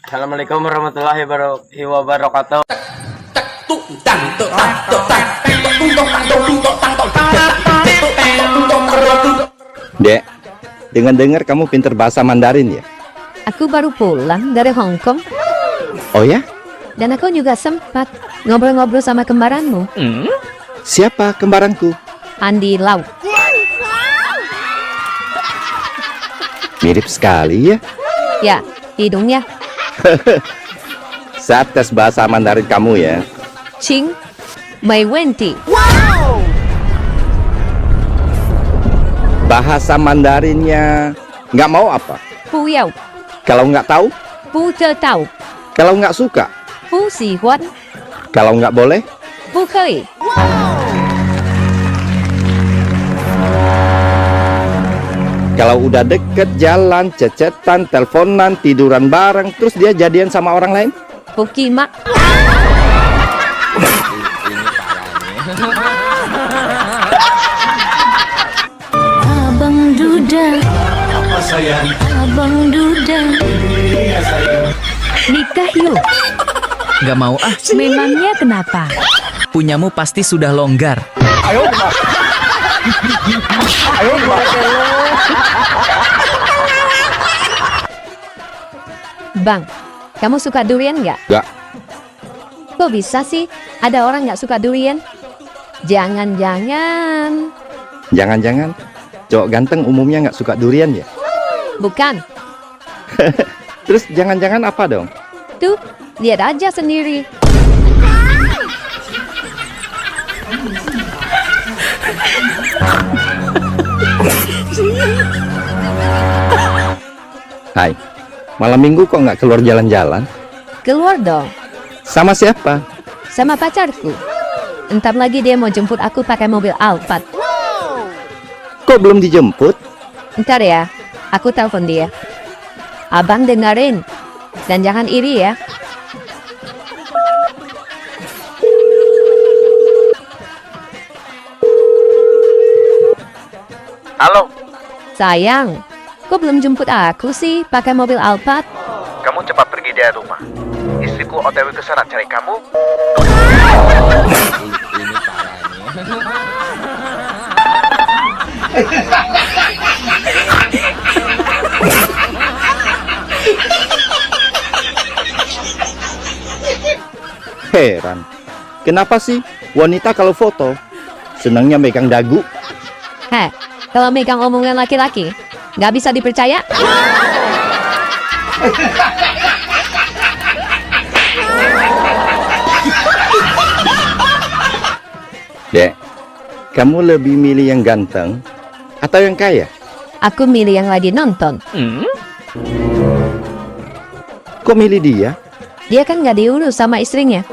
Assalamualaikum warahmatullahi wabarakatuh. Dek, dengar-dengar kamu pinter bahasa Mandarin ya? Aku baru pulang dari Hong Kong. Oh ya? Dan aku juga sempat ngobrol-ngobrol sama kembaranmu. Siapa kembaranku? Andi Lau. Mirip sekali ya. Ya, hidungnya. Saat tes bahasa Mandarin kamu ya. Ching Mei Wenti. Bahasa Mandarinnya nggak mau apa? Puyau. Kalau nggak tahu? Bu te tau. Kalau nggak suka? Bu xi huan. Kalau nggak boleh? Bu kei. Kalau udah deket jalan, cecetan, teleponan, tiduran bareng, terus dia jadian sama orang lain? Bu kimak. Abang Duda. Apa sayang? Abang Duda. Nikah yuk. Gak mau ah, Memangnya kenapa? punyamu pasti sudah longgar. Bang, kamu suka durian nggak? Nggak. Kok bisa sih ada orang nggak suka durian? Jangan-jangan. Jangan-jangan cowok ganteng umumnya nggak suka durian ya? Bukan. Terus jangan-jangan apa dong? Tuh, lihat aja sendiri. Hai, malam minggu kok nggak keluar jalan-jalan? Keluar dong. Sama siapa? Sama pacarku. Entar lagi dia mau jemput aku pakai mobil Alphard. Kok belum dijemput? Ntar ya, aku telepon dia. Abang dengerin. Dan jangan iri ya. Halo, Sayang, kok belum jemput aku sih pakai mobil Alphard? kamu cepat pergi dari rumah. Istriku OTW ke sana cari kamu. Heran, kenapa sih wanita kalau foto senangnya megang dagu? Heh, kalau megang omongan laki-laki, nggak bisa dipercaya? Dek, kamu lebih milih yang ganteng atau yang kaya? Aku milih yang lagi nonton. Kok milih dia? Dia kan nggak diurus sama istrinya.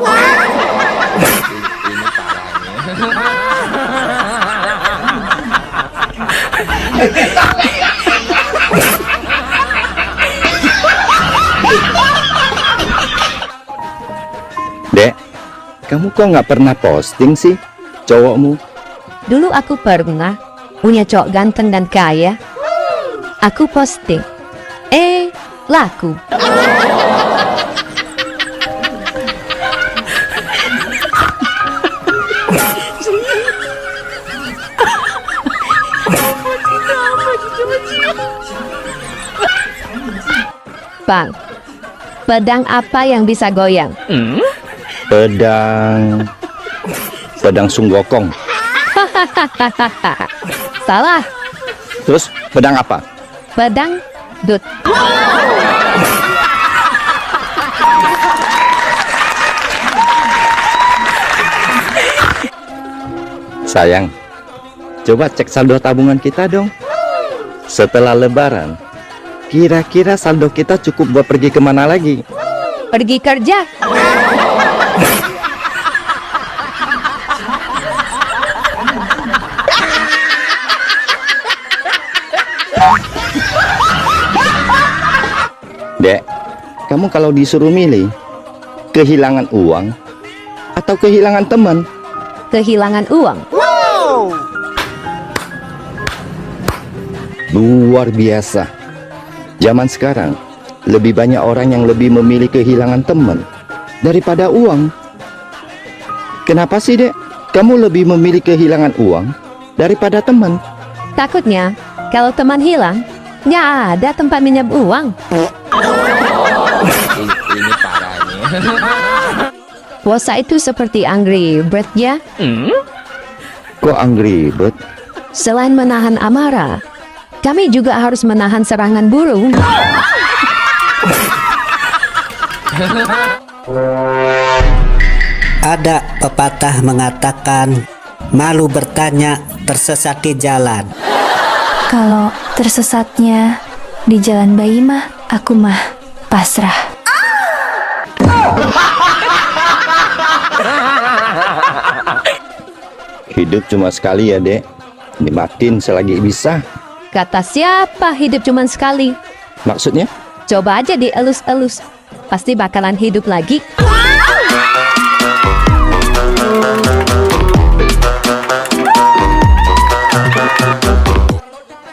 Dek, kamu kok nggak pernah posting sih cowokmu? Dulu aku pernah punya cowok ganteng dan kaya. Aku posting. Laku. Bang, pedang apa yang bisa goyang? Pedang sunggokong. Salah, Terus pedang apa? pedang dut. Sayang, coba cek saldo tabungan kita dong. Setelah lebaran, kira-kira saldo kita cukup buat pergi kemana lagi? Pergi kerja. Dek, kamu kalau disuruh milih, kehilangan uang atau kehilangan teman? Kehilangan uang. Luar biasa. Zaman sekarang, lebih banyak orang yang lebih memilih kehilangan teman daripada uang. Kenapa sih, Dek? Kamu lebih memilih kehilangan uang daripada teman? Takutnya, kalau teman hilang, nggak ada tempat minjam uang. Ini parahnya. Puasa itu seperti Angry Bird ya. Kok Angry Bird? Selain menahan amarah, kami juga harus menahan serangan burung. Ada pepatah mengatakan, malu bertanya, tersesat di jalan. Kalau tersesatnya di jalan bayi mah, aku mah pasrah. Hidup cuma sekali ya, Dek. Nikmatin selagi bisa. Kata siapa hidup cuma sekali? Maksudnya? Coba aja dielus-elus. Pasti bakalan hidup lagi.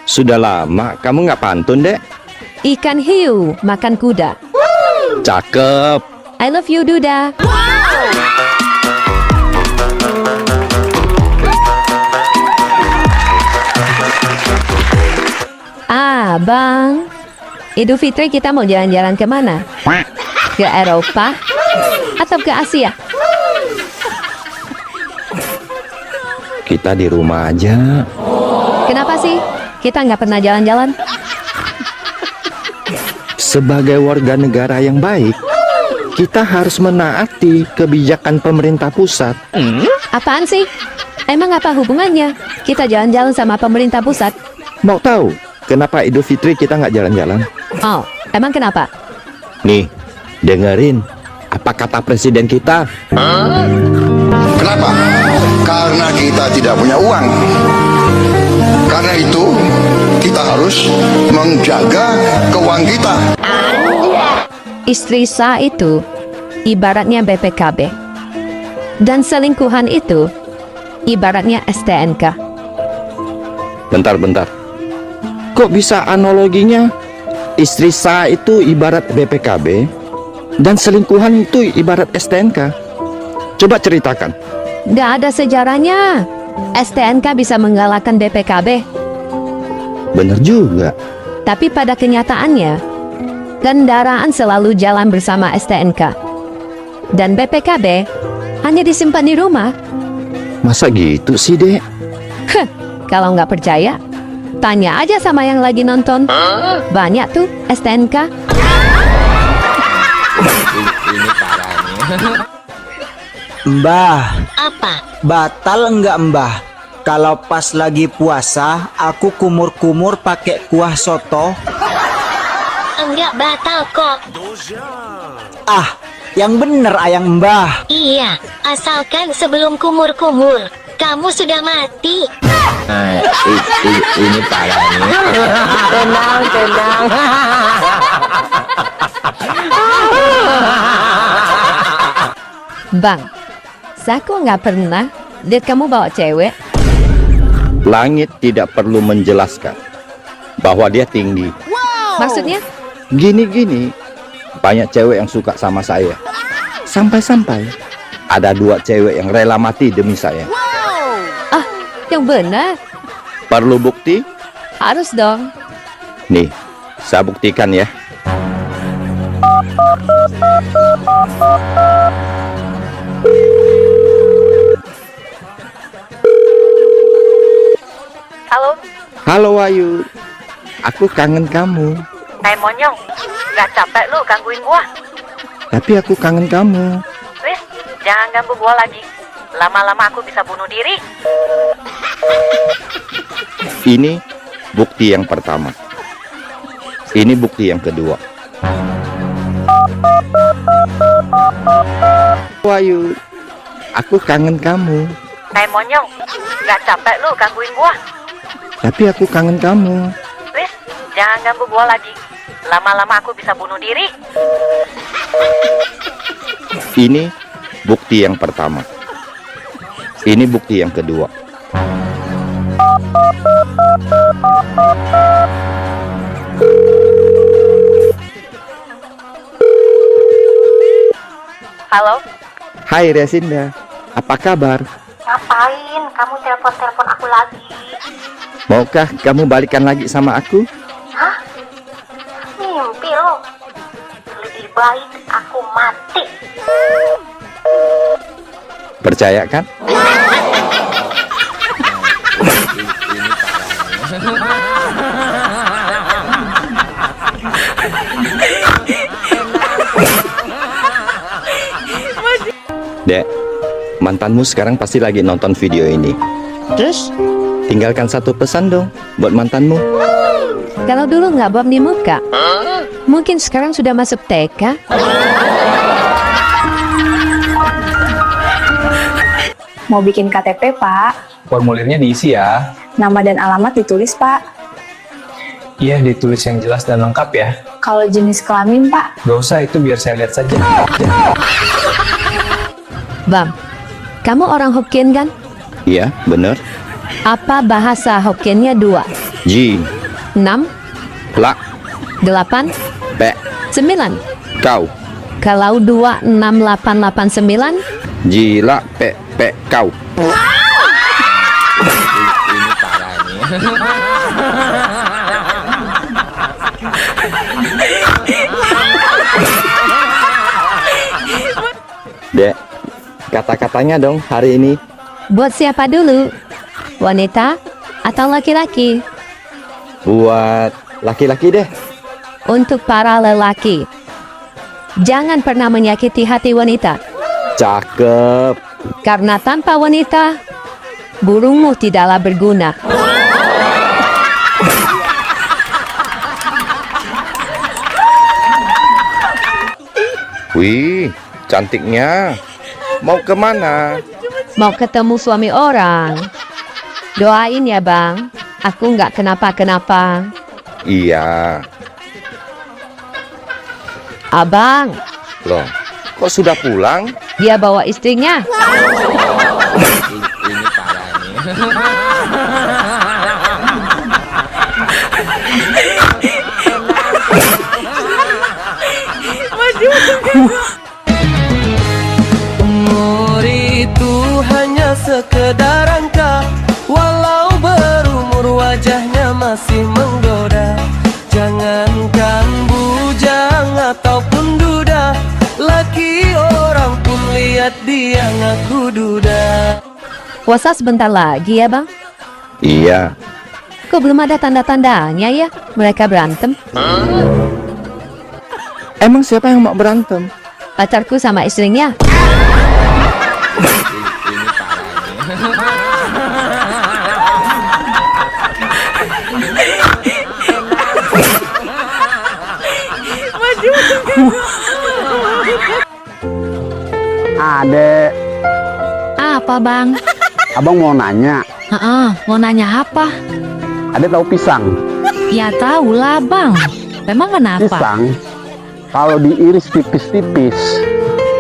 Sudah lama kamu nggak pantun, Dek. Ikan hiu makan kuda. Cakep. I love you, Duda. Ah, Bang. Idul Fitri kita mau jalan-jalan kemana? Ke Eropa? Atau ke Asia? Kita di rumah aja. Kenapa sih? Kita nggak pernah jalan-jalan? Sebagai warga negara yang baik, kita harus menaati kebijakan pemerintah pusat. Apaan sih? Emang apa hubungannya kita jalan-jalan sama pemerintah pusat? Mau tahu kenapa Idul Fitri kita nggak jalan-jalan? Oh, emang kenapa? Nih, dengerin apa kata presiden kita. Kenapa? Karena kita tidak punya uang. Karena itu, kita harus menjaga keuangan kita. Istri sah itu ibaratnya BPKB. Dan selingkuhan itu ibaratnya STNK. Bentar. Kok bisa analoginya istri sah itu ibarat BPKB dan selingkuhan itu ibarat STNK? Coba ceritakan. Nggak ada sejarahnya. STNK bisa mengalahkan BPKB. Bener juga. Tapi pada kenyataannya, kendaraan selalu jalan bersama STNK. Dan BPKB hanya disimpan di rumah. Masa gitu sih, Dek? Kalau nggak percaya, tanya aja sama yang lagi nonton. Banyak tuh STNK. Ini parahnya. Mbah, Apa? batal enggak Mbah? Kalau pas lagi puasa, aku kumur-kumur pakai kuah soto. Enggak batal kok. Ah, yang bener ayang Mbah. Iya, asalkan sebelum kumur-kumur, kamu sudah mati. Ini parahnya. Bang, aku nggak pernah lihat kamu bawa cewek. Langit tidak perlu menjelaskan bahwa dia tinggi. Maksudnya? Gini-gini, banyak cewek yang suka sama saya. Sampai-sampai ada 2 cewek yang rela mati demi saya. Ah, yang benar. Perlu bukti? Harus dong. Nih, saya buktikan ya. Halo, Halo Ayu, aku kangen kamu. Monyong, gak capek lu gangguin gua? Tapi aku kangen kamu. Wis, jangan ganggu gua lagi. Lama-lama aku bisa bunuh diri. Ini bukti yang pertama. Ini bukti yang kedua. Ayu, aku kangen kamu. Monyong, gak capek lu gangguin gua? Tapi aku kangen kamu. Wis, jangan ganggu gua lagi. Lama-lama aku bisa bunuh diri. Ini bukti yang pertama. Ini bukti yang kedua. Halo? Hai Resinda, apa kabar? Ngapain kamu telepon-telepon aku lagi? Maukah kamu balikan lagi sama aku? Hah? Mimpi lo? Lebih baik aku mati. Percaya kan? Dek, mantanmu sekarang pasti lagi nonton video ini. Terus, Tinggalkan satu pesan dong buat mantanmu. kalau dulu nggak bom di muka, mungkin sekarang sudah masuk TK. Mau bikin KTP, Pak? Formulirnya diisi ya. Nama dan alamat ditulis, Pak. Iya, ditulis yang jelas dan lengkap ya. Kalau jenis kelamin, Pak? Gak usah, itu biar saya lihat saja. Bang, kamu orang Hokkien kan? Iya, bener. Apa bahasa Hokkiennya 2? Ji, 6, la, 8, pe, 9. kau. Kalau 2, 6, 8, 8, 9, Ji, la, pe, kau. Ini parah nih. Dek, kata-katanya dong hari ini. buat siapa dulu? Wanita atau laki-laki? Buat laki-laki deh. Untuk para lelaki, jangan pernah menyakiti hati wanita, Cakep. karena tanpa wanita, burungmu tidaklah berguna. Wih, cantiknya. Mau kemana? Mau ketemu suami orang. Doain ya bang, aku nggak kenapa-kenapa. Iya. Abang, Loh, kok sudah pulang? dia bawa istrinya. Ini parah nih. Umur itu hanya sekedar angka, walau berumur wajahnya masih menggoda. Jangankan bujang ataupun duda, laki orang pun lihat dia ngaku duda. Puasa sebentar lagi ya bang. Iya. Kok belum ada tanda-tandanya ya mereka berantem? Emang siapa yang mau berantem? Pacarku sama istrinya. Ini parah nih. Adek, Apa bang? abang mau nanya. Mau nanya apa? Adek tahu pisang? Ya tahu lah bang. Memang kenapa? Pisang, kalau diiris tipis-tipis,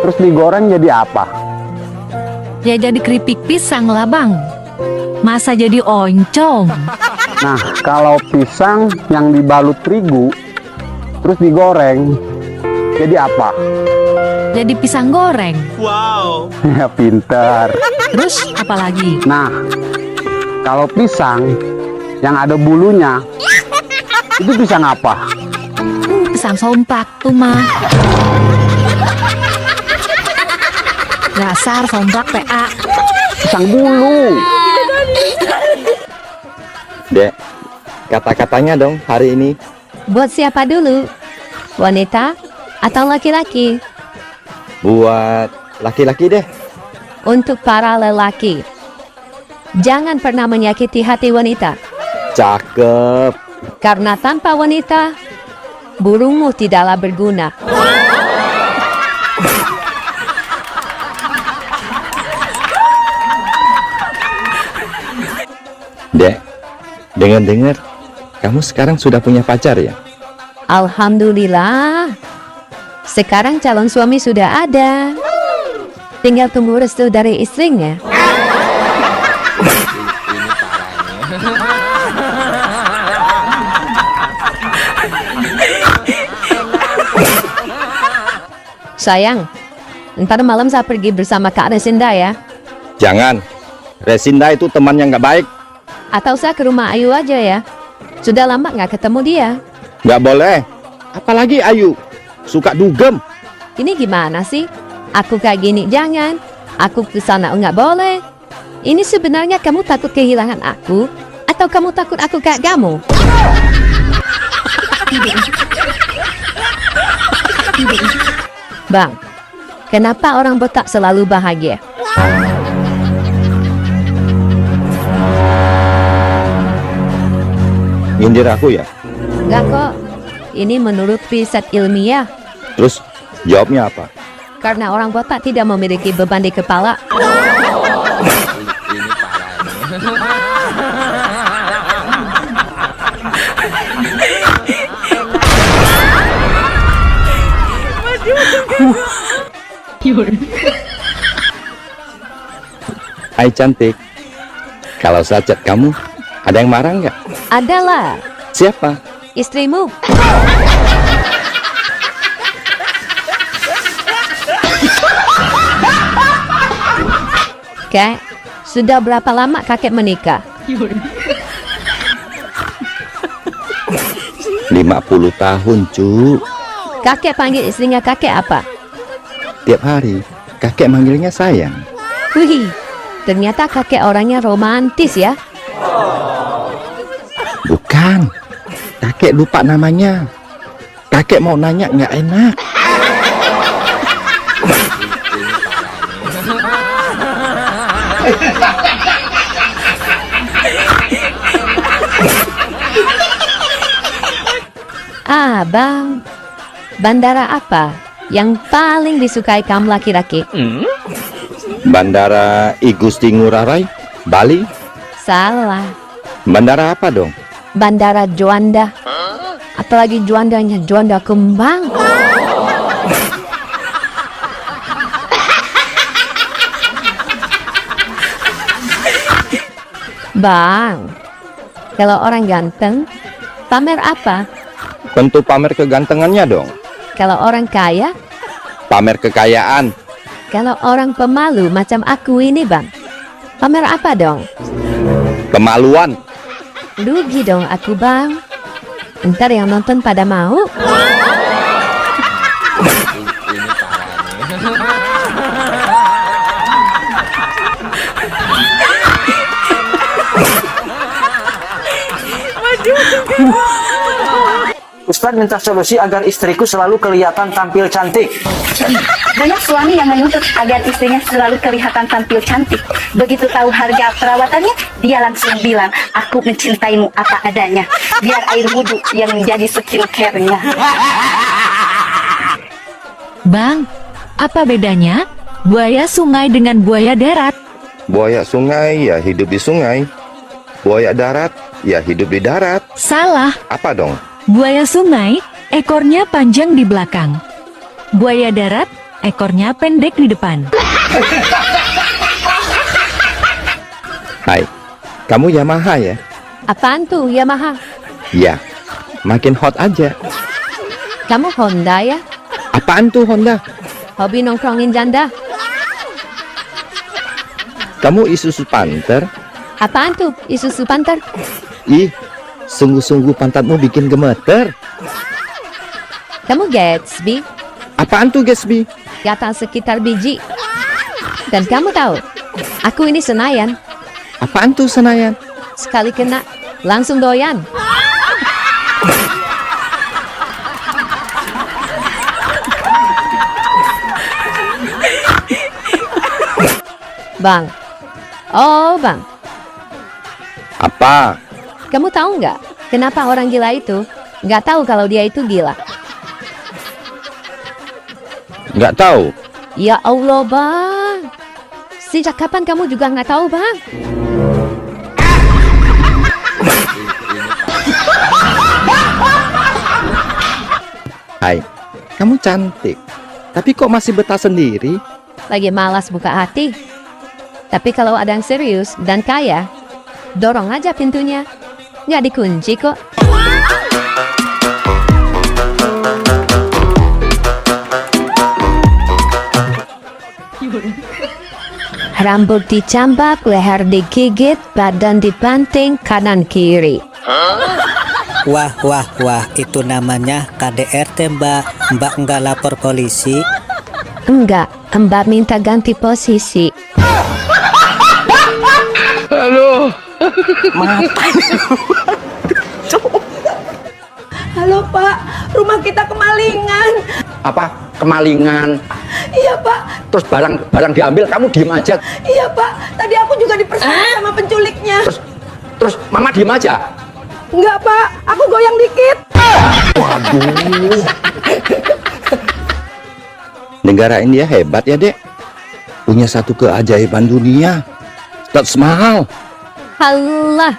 terus digoreng jadi apa? Ya jadi keripik pisang lah bang. Masa jadi oncom? Nah, kalau pisang yang dibalut terigu, terus digoreng, jadi apa? Jadi pisang goreng. Ya pinter. Terus apa lagi? Nah, kalau pisang yang ada bulunya, itu pisang apa? Pisang sompak tuh mah. Dasar sompak PA. Pisang bulu. Dek, kata-katanya dong hari ini. Buat siapa dulu? Wanita atau laki-laki? Buat laki-laki deh. Untuk para lelaki, jangan pernah menyakiti hati wanita, Cakep. karena tanpa wanita, burungmu tidaklah berguna. Dek, dengar-dengar kamu sekarang sudah punya pacar ya? Alhamdulillah, sekarang calon suami sudah ada. Tinggal tunggu restu dari istrinya. Ini parah nih. Sayang, Ntar malam saya pergi bersama Kak Resinda ya. Jangan. Resinda itu teman yang nggak baik. Atau saya ke rumah Ayu aja ya. Sudah lama nggak ketemu dia. Nggak boleh. Apalagi Ayu. Suka dugem. Ini gimana sih? Aku kayak gini jangan. Aku ke sana nggak boleh. Ini sebenarnya kamu takut kehilangan aku? Atau kamu takut aku kayak kamu? Bang, kenapa orang botak selalu bahagia? Nyindir aku ya? Enggak kok. Ini menurut riset ilmiah. Terus jawabnya apa? Karena orang botak tidak memiliki beban di kepala. Hai cantik. Kalau saya chat kamu, ada yang marah nggak? Adalah. Siapa? Istrimu. Kak, sudah berapa lama kakek menikah? 50 tahun, cu. Kakek panggil istrinya kakek apa? Tiap hari, kakek manggilnya sayang. Wih, ternyata kakek orangnya romantis ya. Bukan. Kakek lupa namanya. Kakek mau nanya nggak enak. Ah, Bang. Bandara apa yang paling disukai kaum laki-laki? Bandara I Gusti Ngurah Rai, Bali. Salah. Bandara apa dong? Bandara Juanda. Apalagi Juandanya Juanda kembang. Bang, kalau orang ganteng, pamer apa? Tentu pamer kegantengannya dong. Kalau orang kaya, Pamer kekayaan. kalau orang pemalu macam aku ini bang, pamer apa dong? Kemaluan. Rugi dong aku bang. Ntar yang nonton pada mau. Ustadz minta solusi agar istriku selalu kelihatan tampil cantik. Banyak suami yang menuntut agar istrinya selalu kelihatan tampil cantik. Begitu tahu harga perawatannya, dia langsung bilang, aku mencintaimu apa adanya. Biar air wudhu yang menjadi skincare-nya. Bang, apa bedanya buaya sungai dengan buaya darat? Buaya sungai ya hidup di sungai. Buaya darat ya hidup di darat. Salah. Apa dong? Buaya sungai, ekornya panjang di belakang. Buaya darat, ekornya pendek di depan. Hai, kamu Yamaha ya? Apaan tuh Yamaha? Ya, makin hot aja. Kamu Honda ya? Apaan tuh Honda? Hobi nongkrongin janda. Kamu Isuzu Panther? Apaan tuh Isuzu Panther? Ih, sungguh-sungguh pantatmu bikin gemeter. Kamu Gatsby? Apaan tuh Gatsby? Gatal sekitar biji. Dan kamu tahu, aku ini Senayan. Apaan tuh Senayan? Sekali kena, langsung doyan. Bang. Oh, Bang. Apa? Kamu tahu nggak kenapa orang gila itu nggak tahu kalau dia itu gila? Nggak tahu. Ya Allah, Bang. Sejak kapan kamu juga nggak tahu, Bang? Hai, kamu cantik. Tapi kok masih betah sendiri? Lagi malas buka hati. Tapi kalau ada yang serius dan kaya, dorong aja pintunya. Nggak dikunci kok. Rambut dicambak, leher digigit, badan dibanting kanan kiri. Wah, itu namanya KDRT, Mbak. Mbak nggak lapor polisi? Enggak, Mbak minta ganti posisi. Halo. Mata. Halo Pak, rumah kita kemalingan. Apa? Kemalingan? Iya Pak. Terus barang diambil, kamu diem aja. Iya Pak, tadi aku juga diperkosa sama penculiknya. Terus mama diem aja? Enggak Pak, aku goyang dikit. Waduh. Negara India hebat ya, Dek. Punya satu keajaiban dunia, Taj Mahal. Halah,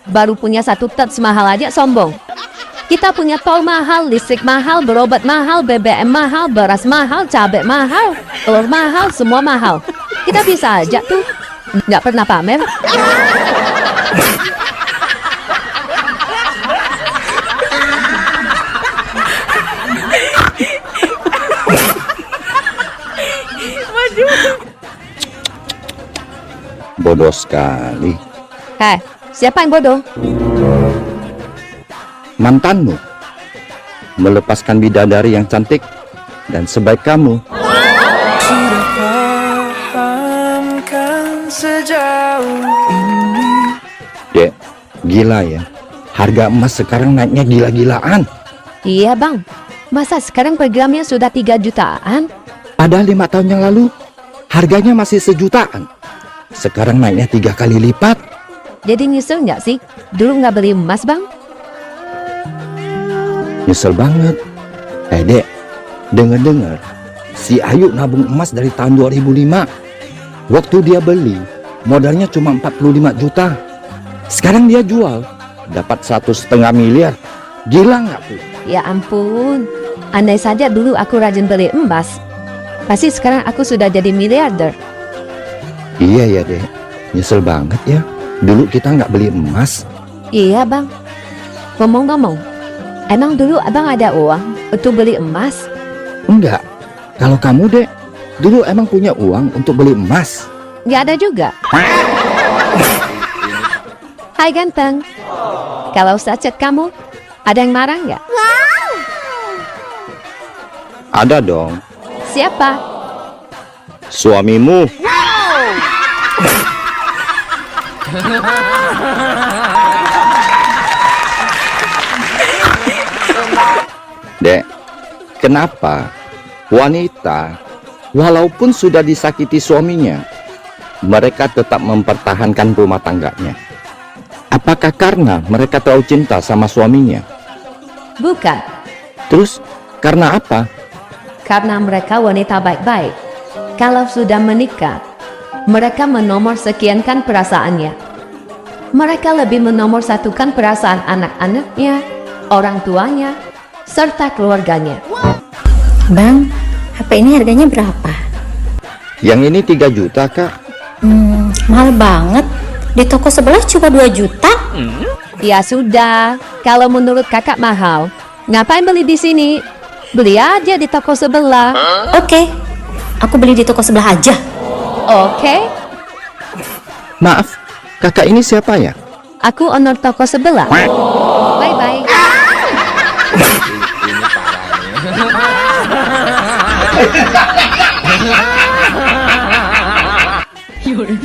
baru punya satu Taj Mahal aja sombong. Kita punya tol mahal, listrik mahal, berobat mahal, BBM mahal, beras mahal, cabai mahal, telur mahal, semua mahal. Kita bisa aja tuh, nggak pernah pamer. Bodoh sekali. Hei, siapa yang bodoh? Mantanmu melepaskan bidadari yang cantik dan sebaik kamu. Sudah pahamkan sejauh ini. Dek, gila ya. Harga emas sekarang naiknya gila-gilaan. Iya bang, masa sekarang programnya sudah 3 jutaan? Padahal 5 tahun yang lalu harganya masih 1 jutaan. Sekarang naiknya 3 kali lipat. Jadi nyesel nggak sih? Dulu nggak beli emas bang? Nyesel banget. Dek, denger-denger si Ayu nabung emas dari tahun 2005. Waktu dia beli, modalnya cuma 45 juta. Sekarang dia jual, dapat 1,5 miliar. Gila nggak tuh? Ya ampun, andai saja dulu aku rajin beli emas, pasti sekarang aku sudah jadi miliarder. Iya ya, Dek. Nyesel banget ya. Dulu kita nggak beli emas. Iya bang. Ngomong-ngomong, emang dulu abang ada uang untuk beli emas? Enggak. Kalau kamu, Dek, dulu emang punya uang untuk beli emas? Nggak ada juga. Hai ganteng. Kalau saya chat kamu, ada yang marah nggak? Ada dong. Siapa? Suamimu. Dek, kenapa wanita walaupun sudah disakiti suaminya, mereka tetap mempertahankan rumah tangganya? Apakah karena mereka terlalu cinta sama suaminya? Bukan. Terus karena apa? Karena mereka wanita baik-baik. Kalau sudah menikah, mereka menomor sekiankan perasaannya. Mereka lebih menomor satukan perasaan anak-anaknya, orang tuanya, serta keluarganya. Bang, HP ini harganya berapa? Yang ini 3 juta, Kak. Mahal banget. Di toko sebelah cuma 2 juta. Ya sudah, kalau menurut kakak mahal, ngapain beli di sini? Beli aja di toko sebelah. Oke, aku beli di toko sebelah aja. Oke. Maaf, kakak ini siapa ya? Aku owner toko sebelah. Bye-bye. Ini parahnya.